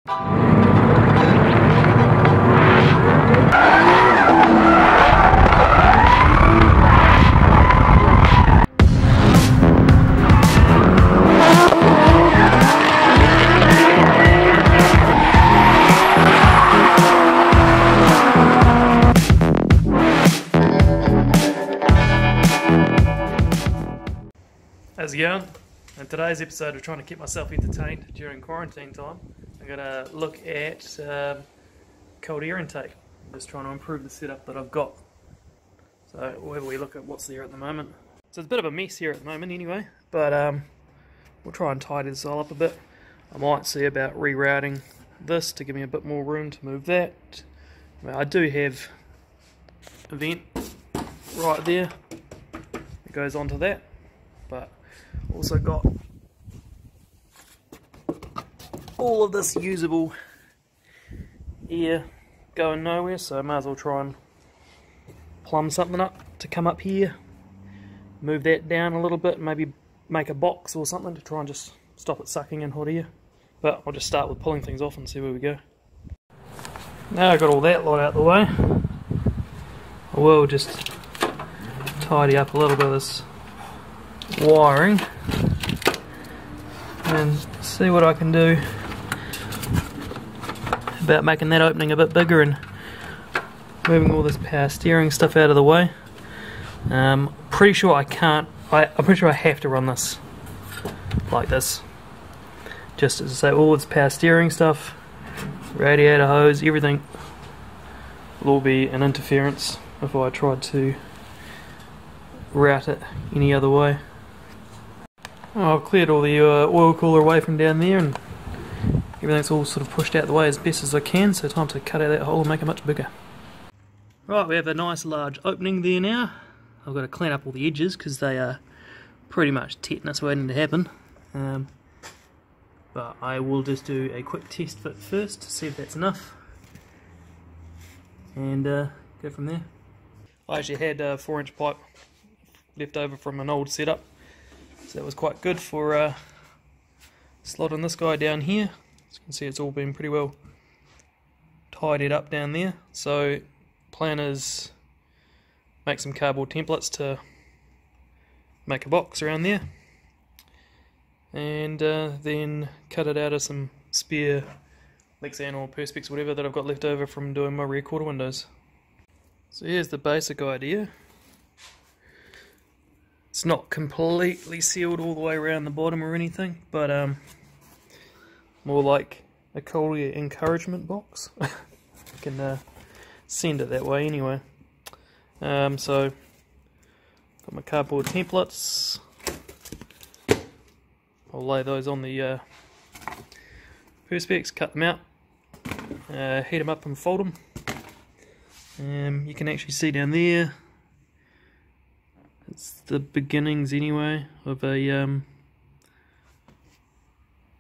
How's it going? In today's episode of trying to keep myself entertained during quarantine time, I'm going to look at cold air intake. I'm just trying to improve the setup that I've got. So whenever we look at what's there at the moment. So it's a bit of a mess here at the moment anyway, but we'll try and tidy this all up a bit. I might see about rerouting this to give me a bit more room to move that. I do have a vent right there that goes onto that, but also got all of this usable air going nowhere, so I might as well try and plumb something up to come up here, move that down a little bit, maybe make a box or something to try and just stop it sucking in hot air. But I'll just start with pulling things off and see where we go. Now I've got all that lot out of the way, I will just tidy up a little bit of this wiring and see what I can do about making that opening a bit bigger and moving all this power steering stuff out of the way. Pretty sure I can't, I'm pretty sure I have to run this like this, just as I say, all this power steering stuff, radiator hose, everything will all be an interference if I tried to route it any other way. I've cleared all the oil cooler away from down there and everything's all sort of pushed out the way as best as I can, so time to cut out that hole and make it much bigger. Right, we have a nice large opening there now. I've got to clean up all the edges because they are pretty much tetanus waiting to happen. But I will just do a quick test fit first to see if that's enough and go from there. I actually had a 4-inch pipe left over from an old setup, so that was quite good for slotting this guy down here. As you can see, it's all been pretty well tidied up down there. So plan is make some cardboard templates to make a box around there, and then cut it out of some spare Lexan or Perspex, whatever that I've got left over from doing my rear quarter windows. So here's the basic idea. It's not completely sealed all the way around the bottom or anything, but more like a cold air encouragement box. I can send it that way anyway. So got my cardboard templates. I'll lay those on the Perspex, cut them out, heat them up and fold them. You can actually see down there, it's the beginnings anyway of a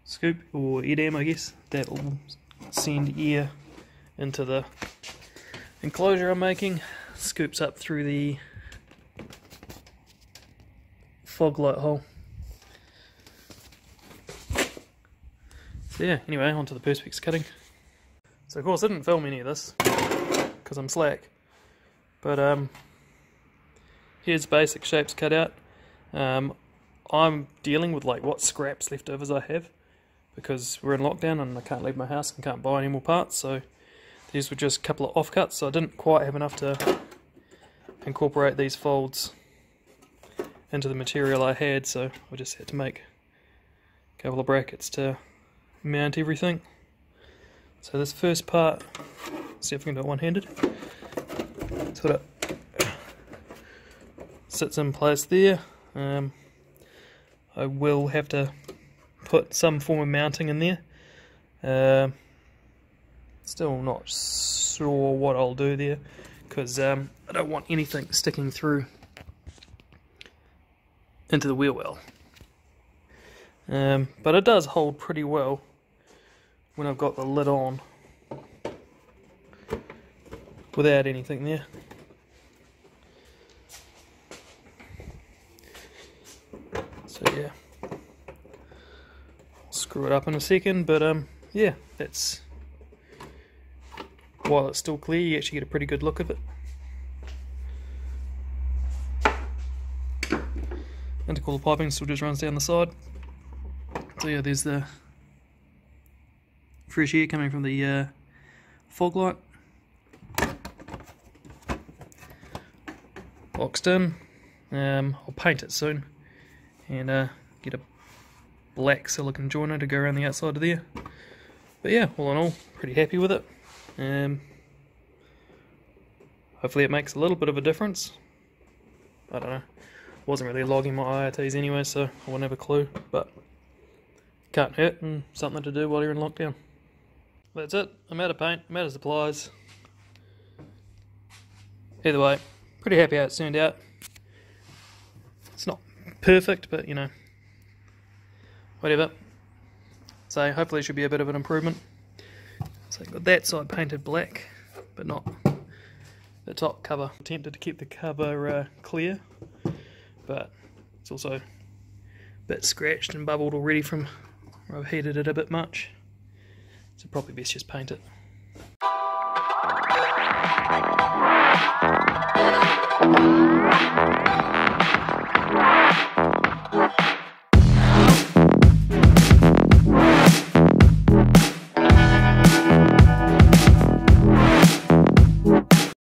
scoop or air dam, I guess, that will send air into the enclosure I'm making. Scoops up through the fog light hole. So yeah, anyway, onto the Perspex cutting. So of course I didn't film any of this because I'm slack, but here's basic shapes cut out. I'm dealing with like what scraps leftovers I have because we're in lockdown and I can't leave my house and can't buy any more parts, so these were just a couple of offcuts, so I didn't quite have enough to incorporate these folds into the material I had, so I just had to make a couple of brackets to mount everything. So this first part, see if I can do it one-handed, sort of sits in place there. I will have to put some form of mounting in there. Still not sure what I'll do there because I don't want anything sticking through into the wheel well. But it does hold pretty well when I've got the lid on without anything there. So yeah, screw it up in a second, but yeah, that's, while it's still clear, you actually get a pretty good look of it. Intercooler piping still just runs down the side. So yeah, there's the fresh air coming from the fog light. Boxed in. I'll paint it soon and get a black silicone joiner to go around the outside of there. But yeah, all in all, pretty happy with it. Hopefully it makes a little bit of a difference. I don't know. Wasn't really logging my IRTs anyway, so I wouldn't have a clue. But can't hurt, and something to do while you're in lockdown. That's it. I'm out of paint. I'm out of supplies. Either way, pretty happy how it turned out. It's not perfect, but you know, whatever. So hopefully it should be a bit of an improvement. So I've got that side painted black, but not the top cover. Attempted to keep the cover clear, but it's also a bit scratched and bubbled already from where I've heated it a bit much. So probably best just paint it.